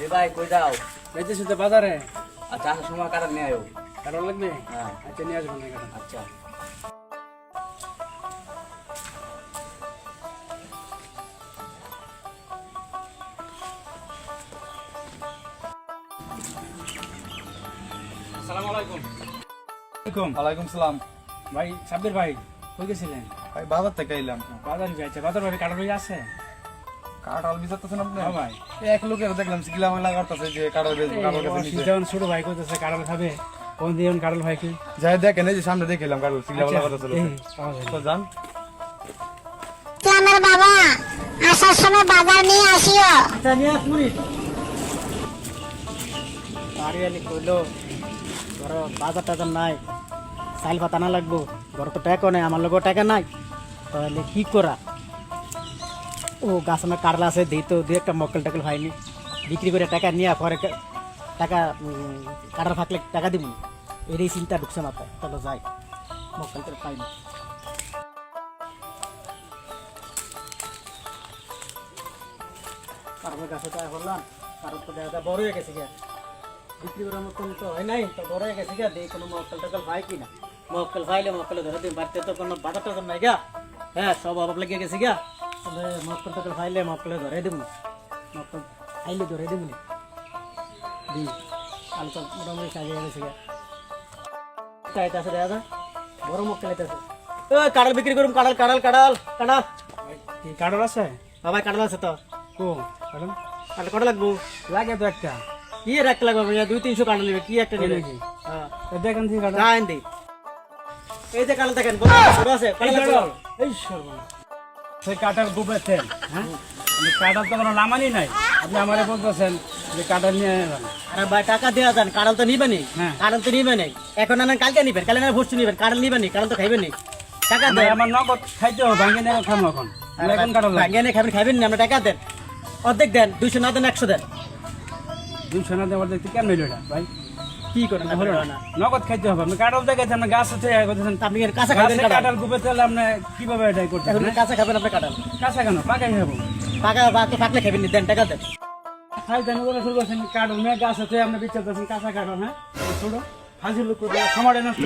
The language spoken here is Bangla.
এ ভাই কই যাও? যাইতেছি তো বাজারে। আচ্ছা আসার সময় কাটার নিয়ে আয়ো। কারণ লাগবে? হ্যাঁ আচ্ছা নিয়ে আসবো না কারণ। আচ্ছা। আসসালামু আলাইকুম। ওয়ালাইকুম সালাম। ভাই সাব্বির ভাই কই গেছিলেন? ভাই বাজার থেকে এলাম। বাজার যাইছে। বাজার ভাই কাটার ভাই আছে? কাঁঠাল বিচারতেছেন আপনি? হ্যাঁ ভাই। এক লোকের দেখলাম সিগলা মেলা করতেছে যে কাঁঠাল বেচবো, কাঁঠাল কাছে নিতে। যেমন ছোট ভাই কইতেছে কাটাল খাবে। কোন দিন কাটাল ভাই কি? যাই দেখেন, এই যে সামনে দেখে এলাম কাঁঠাল সিগলা মেলা করতেছিল। তো যান। ইসলামের বাবা আসার সময় বাজার নিয়ে আসিও। আচ্ছা নিয়ে আসুনি। আরিয়ালি কইলো ধরো বাজার টাজার নাই, চাইল পাতা না লাগবো, ঘর তো টাকা নেই, আমার লোক টাকা নাই, তাহলে কি করা? ও গাছ আমার কাটলা আছে, দিই তো দুই একটা মক্কেল টাকেল হয়নি, বিক্রি করে টাকা নিয়ে পরে টাকা কাটার ফাঁকলে টাকা দিব, এরই চিন্তা ঢুকছে মাথায়। চলো যাই, মক্কেলটা পাইনি। কারণ গাছে টাকা করলাম, কারণ তো দেখা বড় হয়ে গেছে গিয়া, বিক্রি করার মতন তো হয় নাই, তো বড় হয়ে গেছে গিয়া, দেখি কোনো মক্কেল টাকেল পাই কিনা। মক্কেল পাইলে মক্কেলে ধরে দিন, বাড়িতে তো কোনো বাজার টাজার নাই গা। হ্যাঁ সব অভাব লেগে গেছে গা, তবে মক্কেল টাকেল পাইলে মক্কেলে ধরে দিব, মক্কেল আইলে ধরে দিব নি দিই। আলু তো মোটামুটি সাজিয়ে গেছে গা, চাইতে আছে দেখা যায় বড় মক্কেল আছে। ওই কাঁঠাল বিক্রি করুন, কাঁঠাল কাঁঠাল কাঁঠাল কাঁঠাল। কি কাঁঠাল আছে? ভাই কাঁঠাল আছে তো। ও কাঁঠাল কাঁঠাল কটা লাগবো? লাগে তো একটা। কি এক লাগবে? 200-300 কাঁঠাল নেবে, কি একটা নেবে? হ্যাঁ দেখেন ঠিক আছে, যাই দেই। এই যে কাঁঠাল দেখেন বড় আছে, কাঁঠাল এই সর্বনাশ। সেই কাঁঠাল গুবেছেন? হ্যাঁ কাঁঠাল তো কোনো নামানি নাই, আপনি আমারে বলতেছেন যে কাঁঠাল নিয়ে যান। আরে ভাই টাকা দেওয়া যান, কাঁঠাল তো নিবেনি, কাঁঠাল তো নিবেনি। এখন আনেন, কালকে নিবেন, কালকে না ভর্তি নিবেন, কাঁঠাল নিবেনি, কাঁঠাল তো খাইবেন নি। টাকা দেন, আমার নগদ খাইতে হবে, ভাঙে নিয়ে খাবো এখন। এখন কাঁঠাল ভাঙে নিয়ে খাবেন, খাইবেন না, আমরা টাকা দেন, অর্ধেক দেন, 200 না দেন 100 দেন। 200 না দেওয়ার দেখতে কেমন হইল এটা ভাই? কি করেন না, নগদ খাইতে হবে। আপনি কাঁঠাল দেখাচ্ছেন, আপনি গাছ আছে আপনি কাঁচা খাবেন, কাঁঠাল গুপে তাহলে আপনি কিভাবে এটাই করতেন? কাঁচা খাবেন আপনি কাঁঠাল? কাঁচা কেন, পাকাই খাবো। পাকা পাকলে খাবেন, দেন টাকা দেন। খাই দেন বলে শুরু করছেন, কাঁঠাল মেয়ে গাছ আছে, আপনি বিচারতেছেন কাঁচা কাঁঠাল। হ্যাঁ ছোট ফাঁসির লোক সময় নষ্ট